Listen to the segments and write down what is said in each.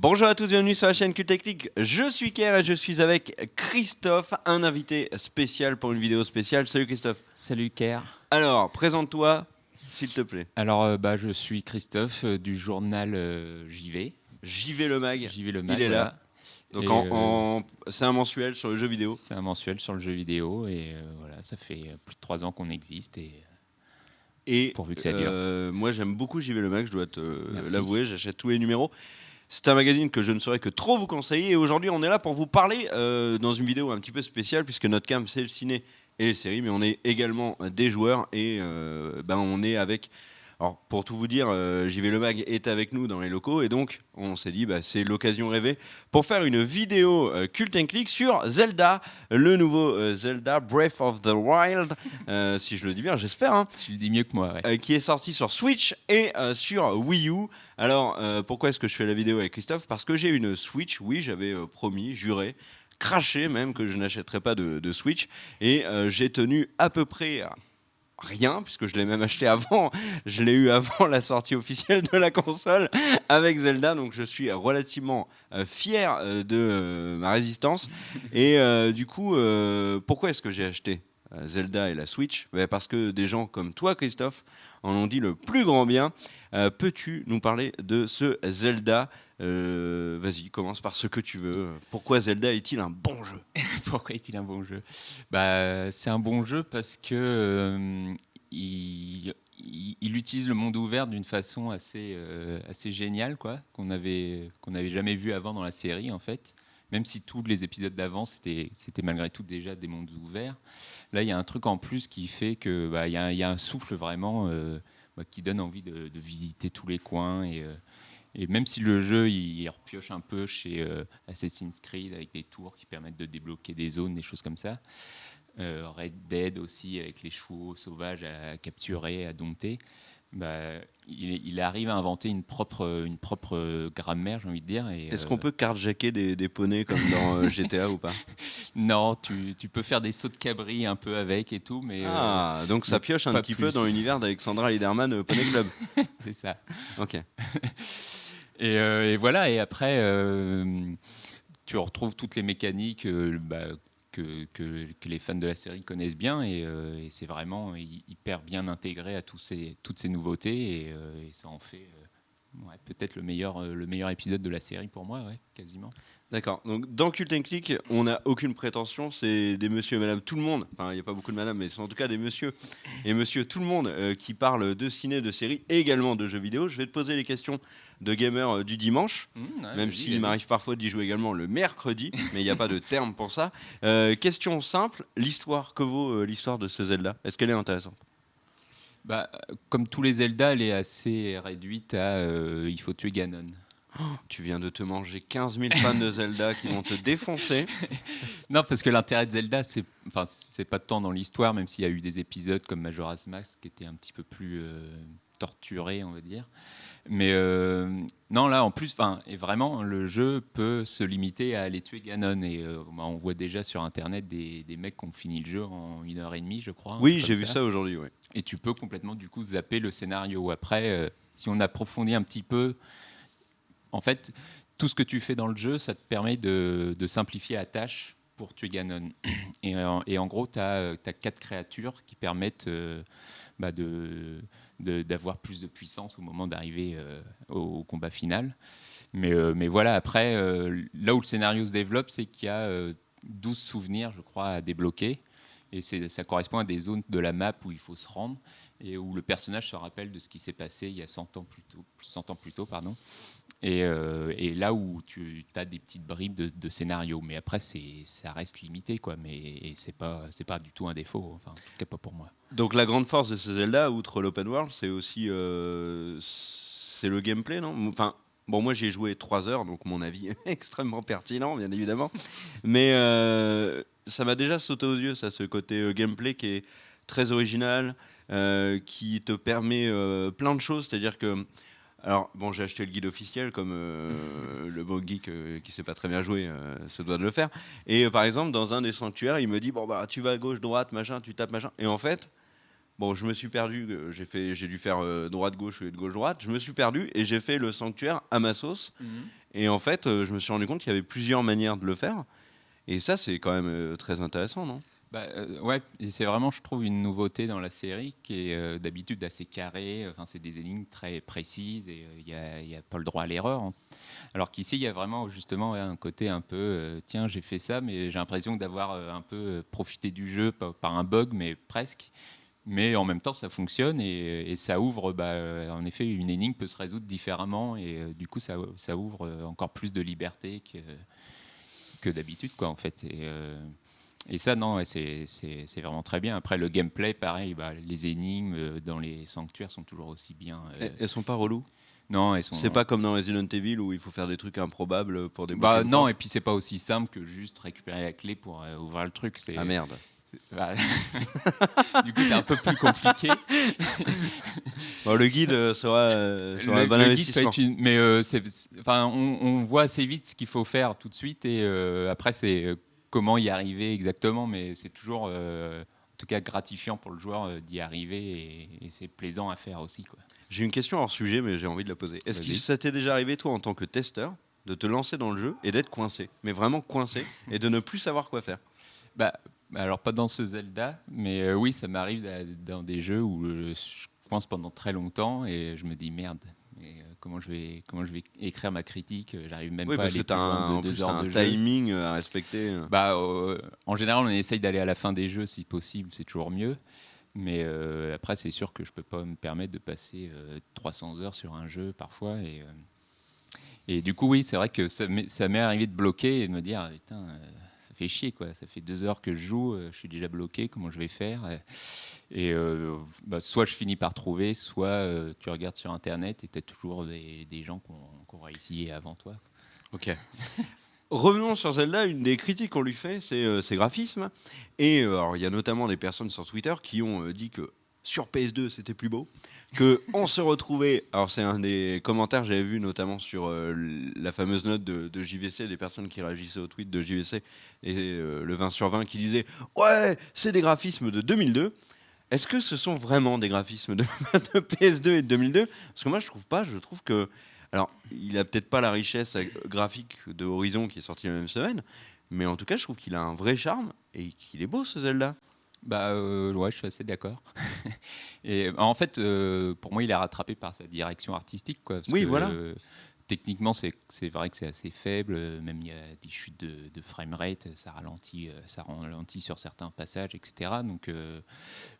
Bonjour à tous, bienvenue sur la chaîne Cult Technique. Je suis Kerr et je suis avec Christophe, un invité spécial pour une vidéo spéciale. Salut Christophe. Salut Kerr. Alors, présente-toi, s'il te plaît. Alors, je suis Christophe du journal JV. JV le Mag. JV le Mag, il est voilà. là. Donc c'est un mensuel sur le jeu vidéo. C'est un mensuel sur le jeu vidéo et voilà, ça fait plus de 3 ans qu'on existe et pourvu que ça dure. Moi j'aime beaucoup JV le Mag, je dois te Merci. l'avouer, j'achète tous les numéros. C'est un magazine que je ne saurais que trop vous conseiller et aujourd'hui on est là pour vous parler dans une vidéo un petit peu spéciale puisque notre cam c'est le ciné et les séries, mais on est également des joueurs et on est avec... Alors pour tout vous dire, JV le Mag est avec nous dans les locaux et donc on s'est dit c'est l'occasion rêvée pour faire une vidéo Cult & Click sur Zelda, le nouveau Zelda Breath of the Wild, si je le dis bien, j'espère, hein, Tu le dis mieux que moi, ouais. qui est sorti sur Switch et sur Wii U. Alors pourquoi est-ce que je fais la vidéo avec Christophe ? Parce que j'ai une Switch, oui j'avais promis, juré, craché même que je n'achèterais pas de Switch et j'ai tenu à peu près... rien, puisque je l'ai même acheté avant, je l'ai eu avant la sortie officielle de la console avec Zelda, donc je suis relativement fier de ma résistance. Et du coup, pourquoi est-ce que j'ai acheté Zelda et la Switch ? Parce que des gens comme toi, Christophe, en ont dit le plus grand bien. Peux-tu nous parler de ce Zelda ? Vas-y, commence par ce que tu veux. Pourquoi Zelda est-il un bon jeu ? Pourquoi est-il un bon jeu ? C'est un bon jeu parce que il utilise le monde ouvert d'une façon assez géniale, quoi, qu'on n'avait jamais vu avant dans la série, en fait. Même si tous les épisodes d'avant, c'était malgré tout déjà des mondes ouverts. Là, il y a un truc en plus qui fait que il y a un souffle vraiment qui donne envie de visiter tous les coins. Et même si le jeu, il repioche un peu chez Assassin's Creed avec des tours qui permettent de débloquer des zones, des choses comme ça. Red Dead aussi, avec les chevaux sauvages à capturer, à dompter. Il arrive à inventer une propre grammaire, j'ai envie de dire. Est-ce qu'on peut carjacker des poneys comme dans GTA ou pas ? Non, tu peux faire des sauts de cabri un peu avec et tout, mais... donc ça pioche un petit peu dans l'univers d'Alexandra Liederman, Poney Club. C'est ça. Ok. Et voilà, et après, tu retrouves toutes les mécaniques que les fans de la série connaissent bien, et c'est vraiment hyper bien intégré à toutes ces nouveautés, et ça en fait peut-être le meilleur épisode de la série pour moi, ouais, quasiment. D'accord. Donc dans Cult & Click, on n'a aucune prétention, c'est des monsieur et madame tout le monde, enfin il n'y a pas beaucoup de madame, mais c'est en tout cas des monsieur et monsieur tout le monde qui parlent de ciné, de séries et également de jeux vidéo. Je vais te poser les questions de gamer du dimanche, même s'il m'arrive parfois d'y jouer également le mercredi, mais il n'y a pas de terme pour ça. Question simple, l'histoire, que vaut l'histoire de ce Zelda ? Est-ce qu'elle est intéressante ? Comme tous les Zelda, elle est assez réduite à il faut tuer Ganon. Tu viens de te manger 15 000 fans de Zelda qui vont te défoncer. Non, parce que l'intérêt de Zelda, c'est pas tant dans l'histoire, même s'il y a eu des épisodes comme Majora's Mask qui étaient un petit peu plus torturés, on va dire. Mais non, là, en plus, et vraiment, le jeu peut se limiter à aller tuer Ganon. Et on voit déjà sur Internet des mecs qui ont fini le jeu en 1h30, je crois. Oui, j'ai vu ça aujourd'hui, ouais. Et tu peux complètement, du coup, zapper le scénario. Après, si on approfondit un petit peu... En fait, tout ce que tu fais dans le jeu, ça te permet de simplifier la tâche pour tuer Ganon. Et en gros, tu as 4 créatures qui permettent d'avoir plus de puissance au moment d'arriver au combat final. Mais voilà, après, là où le scénario se développe, c'est qu'il y a 12 souvenirs, je crois, à débloquer. Et ça correspond à des zones de la map où il faut se rendre et où le personnage se rappelle de ce qui s'est passé il y a 100 ans plus tôt. Et là où tu as des petites bribes de scénario, mais après ça reste limité, quoi. Mais c'est pas du tout un défaut, enfin en tout cas pas pour moi. Donc la grande force de ce Zelda, outre l'open world, c'est aussi c'est le gameplay, non ? Enfin, bon, moi j'ai joué 3 heures, donc mon avis est extrêmement pertinent, bien évidemment. Mais ça m'a déjà sauté aux yeux, ça, ce côté gameplay qui est très original, qui te permet plein de choses, c'est-à-dire que... Alors, bon, j'ai acheté le guide officiel, comme le beau geek qui sait pas très bien jouer se doit de le faire. Et par exemple, dans un des sanctuaires, il me dit, tu vas à gauche, droite, machin, tu tapes, machin. Et en fait, bon, je me suis perdu, j'ai dû faire droite-gauche et de gauche-droite. Je me suis perdu et j'ai fait le sanctuaire à ma sauce. Et en fait, je me suis rendu compte qu'il y avait plusieurs manières de le faire. Et ça, c'est quand même très intéressant, non? Ouais, et c'est vraiment, je trouve, une nouveauté dans la série qui est d'habitude assez carrée. Enfin, c'est des énigmes très précises et il y a pas le droit à l'erreur, hein. Alors qu'ici, il y a vraiment justement un côté un peu, tiens, j'ai fait ça, mais j'ai l'impression d'avoir un peu profité du jeu par un bug, mais presque. Mais en même temps, ça fonctionne et ça ouvre, en effet, une énigme peut se résoudre différemment et du coup, ça ouvre encore plus de liberté que d'habitude, quoi, en fait. Et ça, non, ouais, c'est vraiment très bien. Après, le gameplay, pareil, les énigmes dans les sanctuaires sont toujours aussi bien. Elles sont pas reloues. Non, elles sont. C'est pas comme dans Resident Evil où il faut faire des trucs improbables pour débloquer une Non, porte. et puis c'est pas aussi simple que juste récupérer la clé pour ouvrir le truc. Ah merde. Bah, du coup, c'est un peu plus compliqué. Bon, le guide sera un bon le guide peut investissement. être mais enfin, on voit assez vite ce qu'il faut faire tout de suite et après c'est comment y arriver exactement, mais c'est toujours en tout cas gratifiant pour le joueur d'y arriver et c'est plaisant à faire aussi, quoi. J'ai une question hors sujet, mais j'ai envie de la poser. Est-ce que Vas-y. ça t'est déjà arrivé, toi, en tant que testeur, de te lancer dans le jeu et d'être coincé, mais vraiment coincé, et de ne plus savoir quoi faire? Bah, alors pas dans ce Zelda, mais oui, ça m'arrive dans des jeux où je coince pendant très longtemps et je me dis merde. Mais comment je vais écrire ma critique? J'arrive même Oui, pas à parce que aller plus loin de en 2 plus, heures t'as un de jeu. timing à respecter. En général, on essaye d'aller à la fin des jeux si possible, c'est toujours mieux. Mais après, c'est sûr que je peux pas me permettre de passer 300 heures sur un jeu parfois. Et du coup, oui, c'est vrai que ça m'est arrivé de bloquer et de me dire, ah, putain, ça fait chier, quoi. Ça fait 2 heures que je joue, je suis déjà bloqué, comment je vais faire? Et soit je finis par trouver, soit tu regardes sur Internet et tu as toujours des gens qui ont réussi avant toi. Ok. Revenons sur Zelda, une des critiques qu'on lui fait, c'est ses graphismes. Et alors, il y a notamment des personnes sur Twitter qui ont dit que sur PS2, c'était plus beau. Que on se retrouvait. Alors, c'est un des commentaires que j'avais vu notamment sur la fameuse note de JVC, des personnes qui réagissaient au tweet de JVC, et le 20 sur 20 qui disait ouais, c'est des graphismes de 2002. Est-ce que ce sont vraiment des graphismes de PS2 et de 2002? Parce que moi, je trouve pas. Je trouve que. Alors, il a peut-être pas la richesse graphique de Horizon qui est sorti la même semaine, mais en tout cas, je trouve qu'il a un vrai charme et qu'il est beau ce Zelda. Ouais, je suis assez d'accord. Et en fait, pour moi, il est rattrapé par sa direction artistique, quoi. Parce Oui, que voilà. techniquement, c'est vrai que c'est assez faible. Même il y a des chutes de framerate, ça ralentit sur certains passages, etc. Donc,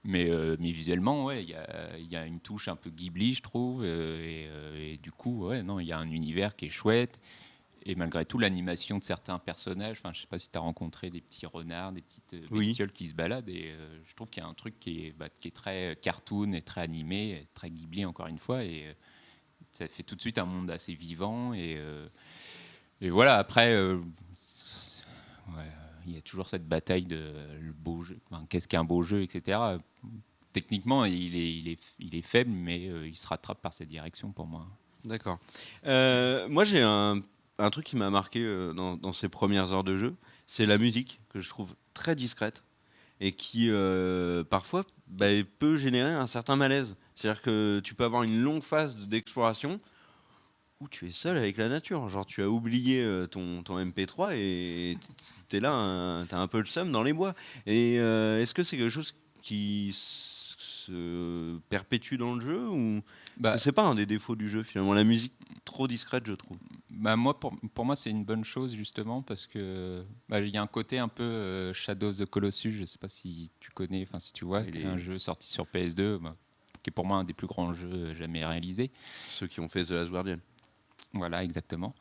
mais visuellement, ouais, il y a une touche un peu Ghibli, je trouve. Et du coup, ouais, non, il y a un univers qui est chouette. Et malgré tout, l'animation de certains personnages, enfin, je sais pas si tu as rencontré des petits renards, des petites Oui. bestioles qui se baladent, et je trouve qu'il y a un truc qui est très cartoon et très animé, et très Ghibli encore une fois, et ça fait tout de suite un monde assez vivant. Et voilà, après, ouais, il y a toujours cette bataille de le beau jeu, enfin, qu'est-ce qu'un beau jeu, etc. Techniquement, il est faible, mais il se rattrape par sa direction pour moi. D'accord. Moi, j'ai un truc qui m'a marqué dans ces premières heures de jeu, c'est la musique que je trouve très discrète et qui parfois peut générer un certain malaise. C'est-à-dire que tu peux avoir une longue phase d'exploration où tu es seul avec la nature. Genre, tu as oublié ton MP3 et t'es là, t'as un peu le seum dans les bois. Et est-ce que c'est quelque chose qui se perpétue dans le jeu ou... Parce Bah, que c'est pas un des défauts du jeu finalement, la musique trop discrète, je trouve. moi, pour moi, c'est une bonne chose justement parce que il y a un côté un peu Shadow of the Colossus. Je sais pas si tu connais, enfin si tu vois, Il qui est est- un jeu sorti sur PS2, qui est pour moi un des plus grands jeux jamais réalisés. Ceux qui ont fait The Last Guardian. Voilà, exactement.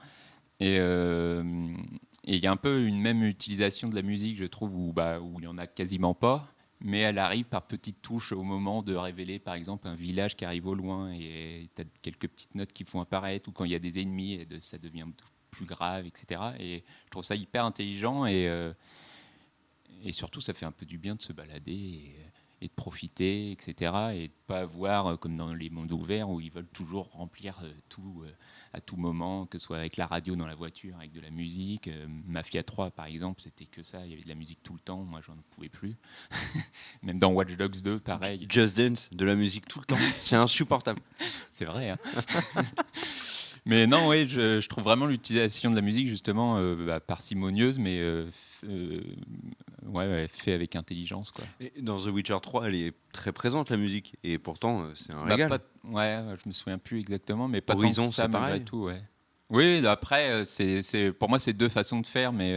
Et il y a un peu une même utilisation de la musique, je trouve, où il y en a quasiment pas, mais elle arrive par petites touches au moment de révéler, par exemple, un village qui arrive au loin, et tu as quelques petites notes qui font apparaître, ou quand il y a des ennemis, ça devient plus grave, etc. Et je trouve ça hyper intelligent, et surtout, ça fait un peu du bien de se balader et de profiter, etc. Et de pas avoir, comme dans les mondes ouverts, où ils veulent toujours remplir tout à tout moment, que ce soit avec la radio dans la voiture, avec de la musique. Mafia 3, par exemple, c'était que ça. Il y avait de la musique tout le temps. Moi, j'en pouvais plus. Même dans Watch Dogs 2, pareil. Just Dance, de la musique tout le temps, c'est insupportable. C'est vrai, hein. Mais non, oui, je trouve vraiment l'utilisation de la musique justement parcimonieuse, mais ouais, fait avec intelligence, quoi. Et dans The Witcher 3, elle est très présente, la musique. Et pourtant, c'est un Bah, régal. pas, ouais, je me souviens plus exactement, mais pas tant Horizon, que ça c'est malgré pareil. tout, ouais. Oui, après, pour moi, c'est deux façons de faire, mais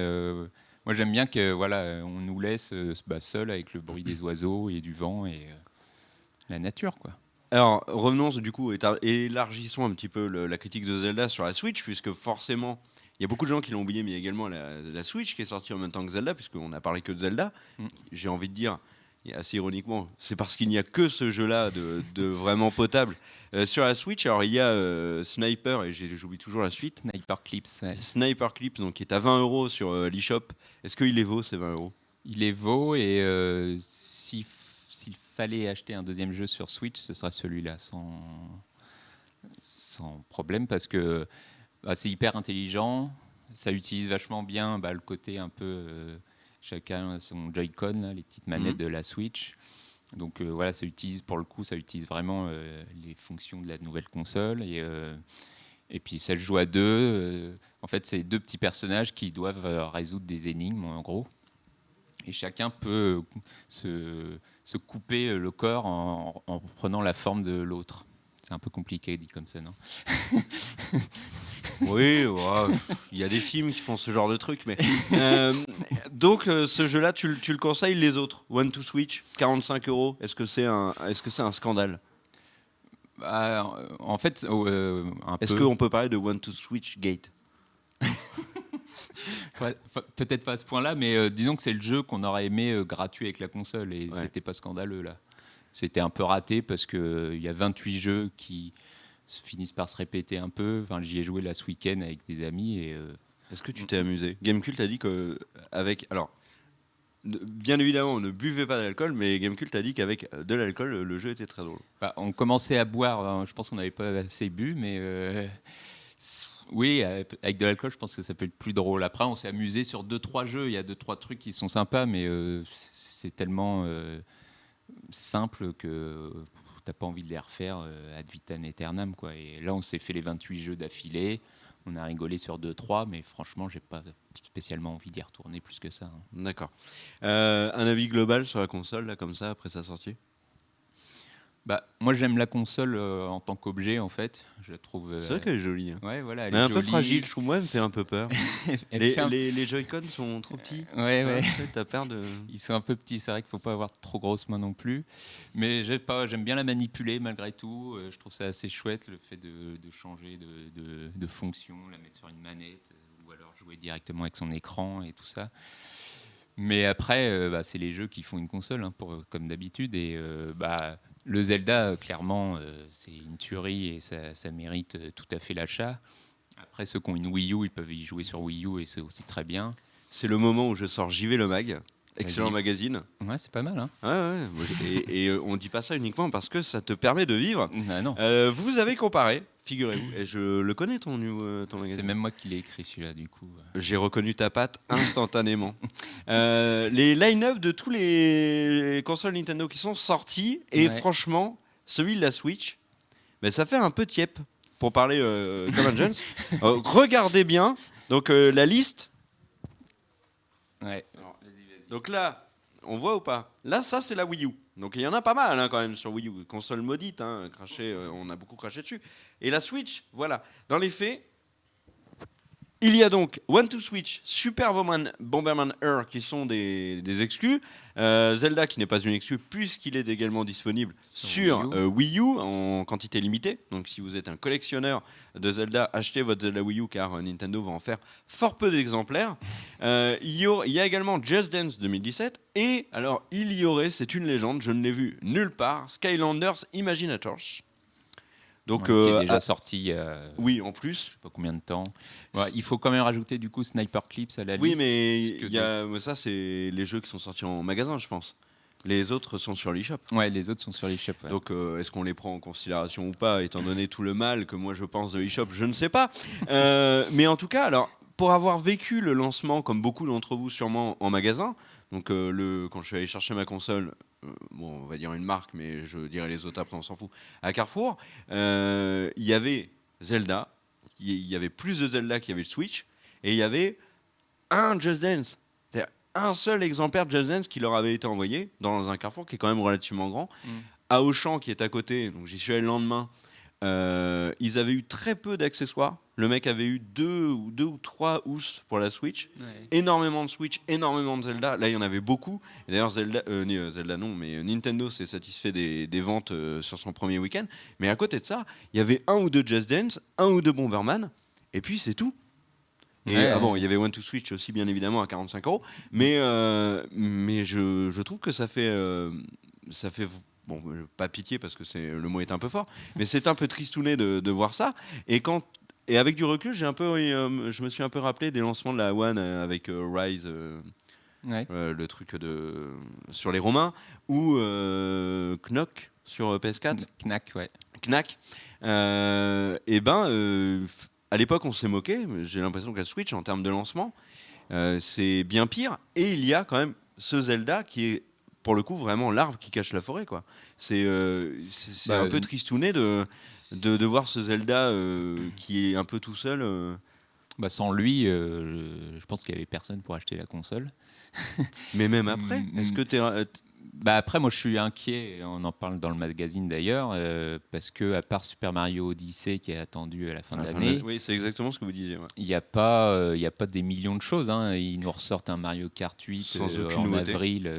moi, j'aime bien que voilà, on nous laisse seul avec le bruit des oiseaux et du vent et la nature, quoi. Alors, revenons du coup, élargissons un petit peu la critique de Zelda sur la Switch, puisque forcément, il y a beaucoup de gens qui l'ont oublié, mais il y a également la Switch qui est sortie en même temps que Zelda, puisqu'on a parlé que de Zelda. Mm. J'ai envie de dire, et assez ironiquement, c'est parce qu'il n'y a que ce jeu-là de vraiment potable. Sur la Switch, alors il y a Sniper, et j'oublie toujours la suite. Sniper Clips, ouais. Sniper Clips, donc, qui est à 20 euros sur l'eShop. Est-ce qu'il les vaut, ces 20 euros? Il est vaut et s'il fallait acheter un deuxième jeu sur Switch, ce sera celui-là sans problème parce que c'est hyper intelligent, ça utilise vachement bien le côté un peu chacun a son Joy-Con, là, les petites manettes de la Switch. Donc voilà, ça utilise vraiment les fonctions de la nouvelle console et puis ça se joue à deux. En fait, c'est deux petits personnages qui doivent résoudre des énigmes en gros. Et chacun peut se couper le corps en prenant la forme de l'autre. C'est un peu compliqué dit comme ça, non? Oui, ouais, il y a des films qui font ce genre de truc, mais donc ce jeu-là, tu le conseilles les autres? One to Switch, 45 euros. Est-ce que c'est un scandale? En fait, un Est-ce peu. qu'on peut parler de One to Switch Gate? Peut-être pas à ce point-là, mais disons que c'est le jeu qu'on aurait aimé gratuit avec la console et Ouais. c'était pas scandaleux là. C'était un peu raté parce qu'il y a 28 jeux qui finissent par se répéter un peu. Enfin, j'y ai joué là ce week-end avec des amis et Est-ce que tu t'es amusé? Gamecult a dit que alors bien évidemment on ne buvait pas d'alcool, mais Gamecult a dit qu'avec de l'alcool le jeu était très drôle. on commençait à boire. Hein, je pense qu'on n'avait pas assez bu, mais oui, avec de l'alcool, je pense que ça peut être plus drôle. Après, on s'est amusé sur 2-3 jeux. Il y a 2-3 trucs qui sont sympas, mais c'est tellement simple que t'as pas envie de les refaire ad vitam aeternam, quoi. Et là, on s'est fait les 28 jeux d'affilée. On a rigolé sur 2-3, mais franchement, j'ai pas spécialement envie d'y retourner plus que ça. Hein. D'accord. Un avis global sur la console là comme ça après sa sortie? Moi, j'aime la console en tant qu'objet, en fait. Je la trouve. C'est vrai qu'elle est jolie. Hein. Ouais, voilà, elle Elle est est un peu jolie. fragile, je trouve. Moi, elle me fait un peu peur. Elle fait un- Les Joy-Con sont trop petits. Ouais. Tu sais, t'as peur de. Ils sont un peu petits, c'est vrai qu'il ne faut pas avoir trop grosses mains non plus. Mais j'aime bien la manipuler malgré tout. Je trouve ça assez chouette le fait de changer de fonction, la mettre sur une manette ou alors jouer directement avec son écran et tout ça. Mais après, c'est les jeux qui font une console, hein, comme d'habitude. Et le Zelda, clairement, c'est une tuerie et ça mérite tout à fait l'achat. Après, ceux qui ont une Wii U, ils peuvent y jouer sur Wii U et c'est aussi très bien. C'est le moment où je sors JV le mag. Excellent Vas-y. magazine. Ouais, c'est pas mal, hein. Ouais. Et on dit pas ça uniquement parce que ça te permet de vivre. Ah non. Vous avez comparé, figurez-vous, et je le connais ton C'est magazine. même moi qui l'ai écrit celui-là, du coup. J'ai reconnu ta patte instantanément. Les line-up de tous les consoles Nintendo qui sont sorties, et Ouais. franchement, celui de la Switch, ça fait un peu tiep, pour parler Common Jones. Regardez bien, donc la liste. Ouais. Donc là, on voit ou pas? Là, ça, c'est la Wii U. Donc il y en a pas mal hein, quand même sur Wii U. Console maudite, hein, on a beaucoup craché dessus. Et la Switch, voilà. Dans les faits, il y a donc One to Switch, Super Bomberman Earth qui sont des exclus. Zelda qui n'est pas une exclue puisqu'il est également disponible sur Wii U en quantité limitée. Donc si vous êtes un collectionneur de Zelda, achetez votre Zelda Wii U car Nintendo va en faire fort peu d'exemplaires. Il y a également Just Dance 2017 et alors il y aurait, c'est une légende, je ne l'ai vu nulle part, Skylanders Imaginators. Donc, qui est déjà sorti il y a oui, en je plus. sais pas combien de temps. Ouais, il faut quand même rajouter du coup Sniper Clips à la Oui, liste. mais parce que ça, c'est les jeux qui sont sortis en magasin, je pense. Les autres sont sur l'eShop. Ouais, les autres sont sur l'eShop. Ouais. Donc, est-ce qu'on les prend en considération ou pas, étant donné tout le mal que moi je pense de l'eShop, je ne sais pas. Mais en tout cas, alors, pour avoir vécu le lancement, comme beaucoup d'entre vous sûrement, en magasin, donc quand je suis allé chercher ma console, on va dire une marque, mais je dirais les autres après, on s'en fout, à Carrefour, il y avait Zelda, il y avait plus de Zelda qu'il y avait de Switch, et il y avait un Just Dance. C'est-à-dire un seul exemplaire de Just Dance qui leur avait été envoyé dans un carrefour qui est quand même relativement grand. À Auchan, qui est à côté, donc j'y suis allé le lendemain, ils avaient eu très peu d'accessoires. Le mec avait eu deux ou trois housses pour la Switch. Ouais. Énormément de Switch, énormément de Zelda. Là, il y en avait beaucoup. Et d'ailleurs, Zelda non, mais Nintendo s'est satisfait des ventes sur son premier week-end. Mais à côté de ça, il y avait un ou deux Just Dance, un ou deux Bomberman, et puis c'est tout. Et, bon, il y avait One to Switch aussi, bien évidemment, à 45 €. Mais je trouve que ça fait bon, pas pitié parce que le mot est un peu fort, mais c'est un peu tristouné de voir ça. Et avec du recul, je me suis un peu rappelé des lancements de la One avec Rise, le truc sur les Romains, ou Knock sur PS4. Knack, ouais. Knack. À l'époque, on s'est moqué. J'ai l'impression que la Switch, en termes de lancement, c'est bien pire. Et il y a quand même ce Zelda qui est, pour le coup, vraiment l'arbre qui cache la forêt, quoi. C'est un peu tristouné de voir ce Zelda qui est un peu tout seul. Sans lui, je pense qu'il n'y avait personne pour acheter la console. Mais même après, est-ce que après, moi, je suis inquiet. On en parle dans le magazine d'ailleurs, parce que à part Super Mario Odyssey qui est attendu à la fin de l'année, oui, c'est exactement ce que vous disiez. Ouais. Il n'y a pas des millions de choses. Hein. Ils nous ressortent un Mario Kart 8 en avril,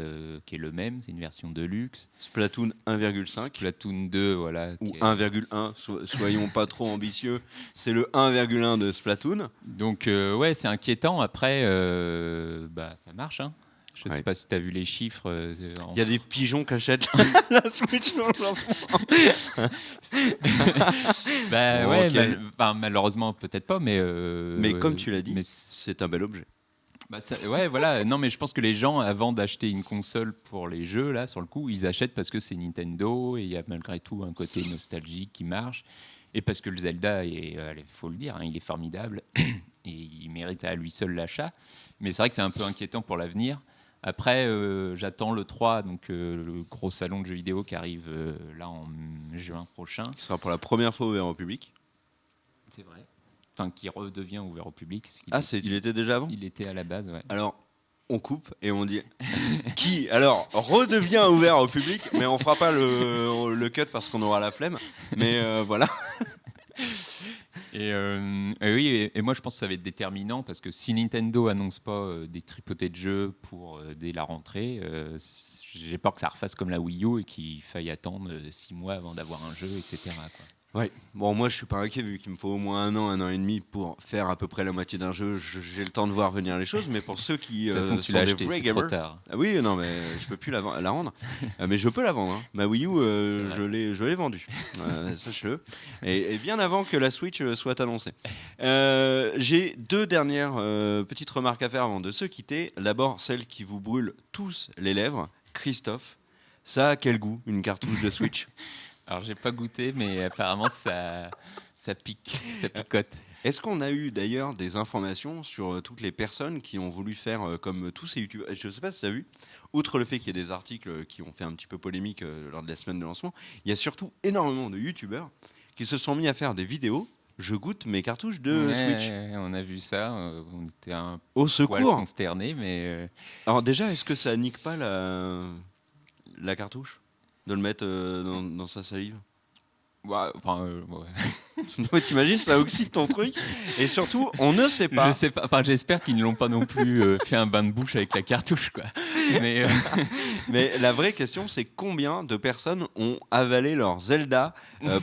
qui est le même. C'est une version de luxe. Splatoon 1,5. Splatoon 2, voilà. Ou 1,1. Soyons pas trop ambitieux. C'est le 1,1 de Splatoon. Donc ouais, c'est inquiétant. Après, ça marche. Hein. Je ne sais pas si tu as vu les chiffres. Il y a des pigeons qui achètent la Switch dans le lancement. Malheureusement, peut-être pas, mais comme tu l'as dit, c'est un bel objet. Ouais, voilà. Non, mais je pense que les gens, avant d'acheter une console pour les jeux, là, sur le coup, ils achètent parce que c'est Nintendo et il y a malgré tout un côté nostalgique qui marche. Et parce que le Zelda, il faut le dire, hein, il est formidable et il mérite à lui seul l'achat. Mais c'est vrai que c'est un peu inquiétant pour l'avenir. Après, j'attends le 3, donc le gros salon de jeux vidéo qui arrive là en juin prochain. Qui sera pour la première fois ouvert au public. C'est vrai. Enfin, qui redevient ouvert au public. Il était déjà avant ? Il était à la base, ouais. Alors, on coupe et on dit qui alors redevient ouvert au public, mais on fera pas le cut parce qu'on aura la flemme. Mais voilà. Et moi je pense que ça va être déterminant parce que si Nintendo annonce pas des tripotées de jeux pour dès la rentrée, j'ai peur que ça refasse comme la Wii U et qu'il faille attendre 6 mois avant d'avoir un jeu, etc. quoi. Ouais. Bon, moi je suis pas inquiet vu qu'il me faut au moins 1 an et demi pour faire à peu près la moitié d'un jeu. J'ai le temps de voir venir les choses, mais pour ceux qui sont tu l'as acheté, des vrais c'est trop gamers, tard. oui, non, mais je peux plus la rendre, mais je peux la vendre. Hein. Ma Wii U, je l'ai vendue, sache-le, et bien avant que la Switch soit annoncée. J'ai 2 dernières petites remarques à faire avant de se quitter. D'abord, celle qui vous brûle tous les lèvres, Christophe. Ça a quel goût, une cartouche de Switch ? Alors, j'ai pas goûté, mais apparemment, ça pique, ça picote. Est-ce qu'on a eu d'ailleurs des informations sur toutes les personnes qui ont voulu faire comme tous ces youtubeurs ? Je ne sais pas si tu as vu, outre le fait qu'il y ait des articles qui ont fait un petit peu polémique lors de la semaine de lancement, il y a surtout énormément de youtubeurs qui se sont mis à faire des vidéos. Je goûte mes cartouches de Switch. On a vu ça, on était un au poil secours consternés, mais... Alors déjà, est-ce que ça nique pas la cartouche ? De le mettre dans sa salive. Ouais. Ouais, t'imagines, ça oxyde ton truc. Et surtout, on ne sait pas. Je sais pas. Enfin, j'espère qu'ils ne l'ont pas non plus fait un bain de bouche avec la cartouche, quoi. Mais la vraie question, c'est combien de personnes ont avalé leur Zelda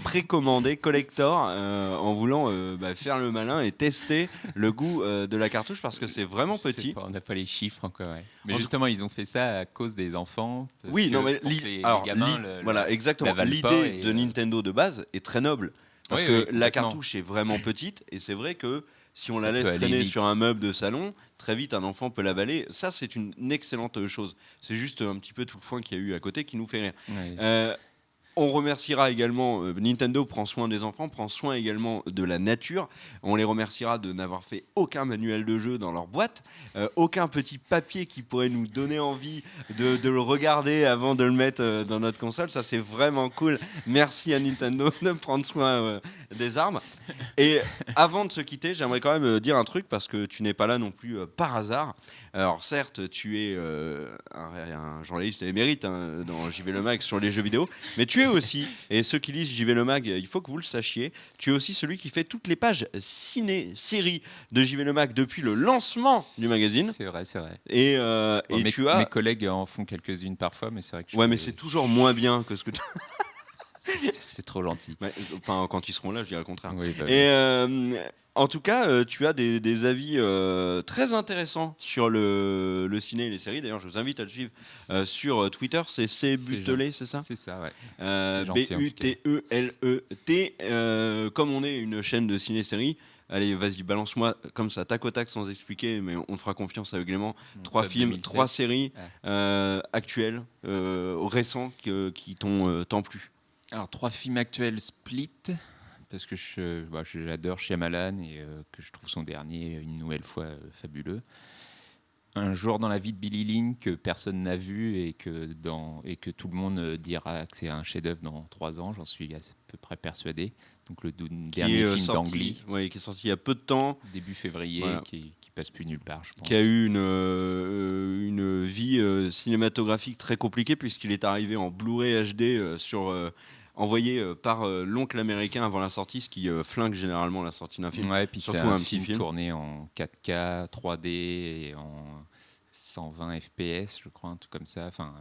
précommandé collector en voulant faire le malin et tester le goût de la cartouche parce que c'est vraiment petit. On n'a pas les chiffres encore. Ouais. Mais justement, ils ont fait ça à cause des enfants. Oui, non, mais les gamins, voilà, exactement. L'idée de Nintendo de base est très noble. Parce que la cartouche est vraiment petite et c'est vrai que si on la laisse traîner sur un meuble de salon, très vite un enfant peut l'avaler. Ça, c'est une excellente chose. C'est juste un petit peu tout le foin qu'il y a eu à côté qui nous fait rire. Oui. On remerciera également, Nintendo prend soin des enfants, prend soin également de la nature. On les remerciera de n'avoir fait aucun manuel de jeu dans leur boîte, aucun petit papier qui pourrait nous donner envie de le regarder avant de le mettre dans notre console. Ça, c'est vraiment cool. Merci à Nintendo de prendre soin des armes. Et avant de se quitter, j'aimerais quand même dire un truc parce que tu n'es pas là non plus par hasard. Alors certes, tu es un journaliste émérite dans JV Le Mag sur les jeux vidéo, mais tu es aussi, et ceux qui lisent JV Le Mag, il faut que vous le sachiez, tu es aussi celui qui fait toutes les pages ciné-séries de JV Le Mag depuis le lancement du magazine. C'est vrai, c'est vrai. Et Mes collègues en font quelques-unes parfois, mais c'est vrai que ouais, mais c'est toujours moins bien que ce que tu... c'est trop gentil. Ouais, enfin, quand ils seront là, je dirais le contraire. Oui, bah, Et en tout cas, tu as des avis très intéressants sur le ciné et les séries. D'ailleurs, je vous invite à le suivre sur Twitter. C'est Butelet, c'est ça? C'est ça, ouais. Butelet. Comme on est une chaîne de ciné-série, allez, vas-y, balance-moi comme ça, tac au tac, sans expliquer, mais on te fera confiance aveuglément. 3 films, 2007. 3 séries actuelles, récents qui t'ont tant plu. Alors, 3 films actuels, Split, parce que j'adore Shyamalan et que je trouve son dernier une nouvelle fois fabuleux. Un jour dans la vie de Billy Lynn que personne n'a vu et que tout le monde dira que c'est un chef-d'œuvre dans 3 ans, j'en suis à peu près persuadé. Donc le dernier film d'Ang Lee, qui est sorti il y a peu de temps, début février, voilà. qui passe plus nulle part, je pense. Qui a eu une vie cinématographique très compliquée puisqu'il est arrivé en Blu-ray HD envoyé par l'oncle américain avant la sortie, ce qui flingue généralement la sortie d'un film. Ouais, puis surtout c'est un petit film tourné en 4K, 3D et en 120 FPS, je crois, un truc comme ça. Enfin,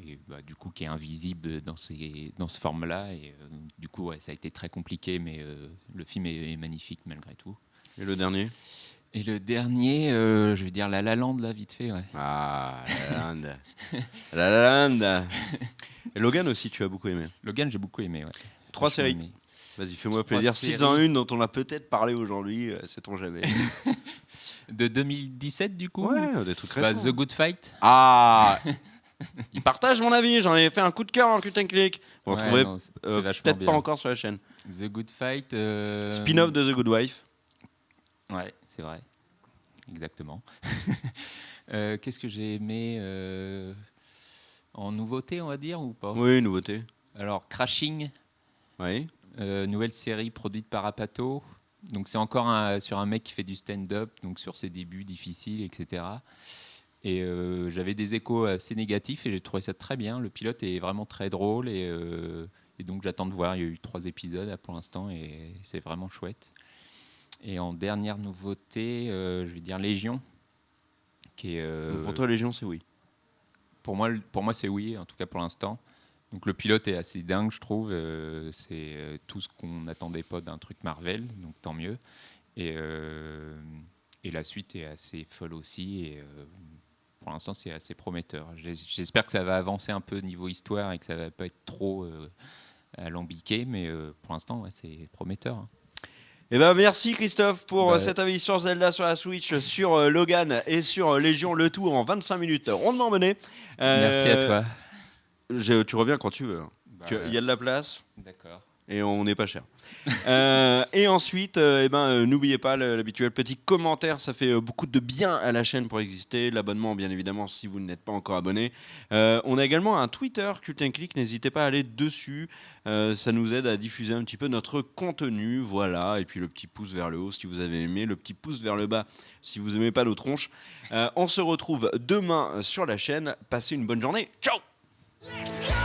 et du coup, qui est invisible dans ce format-là. Et du coup, ouais, ça a été très compliqué, mais le film est magnifique malgré tout. Et le dernier? Et le dernier, je vais dire La La Land, là, vite fait. Ouais. Ah, La La Land. La La Land. Et Logan aussi, tu as beaucoup aimé. Logan, j'ai beaucoup aimé, ouais. 3 séries. Aimé. Vas-y, fais-moi plaisir. Cite-en une dont on a peut-être parlé aujourd'hui, sait-on jamais. De 2017, du coup? Ouais, des trucs récents. The Good Fight. Ah. Il partage mon avis, j'en ai fait un coup de cœur dans le Cut and Click. Vous retrouverez peut-être bien. pas encore sur la chaîne. The Good Fight. Spin-off de The Good Wife. Ouais, c'est vrai. Exactement. Qu'est-ce que j'ai aimé en nouveauté, on va dire, ou pas? Oui, nouveauté. Alors, Crashing. Oui. Nouvelle série produite par Apato. Donc, c'est encore sur un mec qui fait du stand-up, donc sur ses débuts difficiles, etc. Et j'avais des échos assez négatifs et j'ai trouvé ça très bien. Le pilote est vraiment très drôle et donc j'attends de voir. Il y a eu 3 épisodes là, pour l'instant et c'est vraiment chouette. Et en dernière nouveauté, je vais dire Légion. Qui est, pour toi, Légion, c'est oui. Pour moi, c'est oui, en tout cas pour l'instant. Donc le pilote est assez dingue, je trouve. C'est tout ce qu'on n'attendait pas d'un truc Marvel, donc tant mieux. Et la suite est assez folle aussi. Et pour l'instant, c'est assez prometteur. J'espère que ça va avancer un peu niveau histoire et que ça va pas être trop alambiqué, mais pour l'instant, ouais, c'est prometteur. Hein. Eh ben, merci Christophe pour cet avis sur Zelda, sur la Switch, sur Logan et sur Légion, le tout en 25 minutes rondement mené. Merci à toi. Tu reviens quand tu veux. Il y a de la place. D'accord. Et on n'est pas cher. Et ensuite, n'oubliez pas l'habituel petit commentaire, ça fait beaucoup de bien à la chaîne pour exister. L'abonnement, bien évidemment, si vous n'êtes pas encore abonné. On a également un Twitter, Cult and Click, n'hésitez pas à aller dessus. Ça nous aide à diffuser un petit peu notre contenu. Voilà. Et puis le petit pouce vers le haut si vous avez aimé, le petit pouce vers le bas si vous n'aimez pas nos tronches. On se retrouve demain sur la chaîne. Passez une bonne journée. Ciao! Let's go!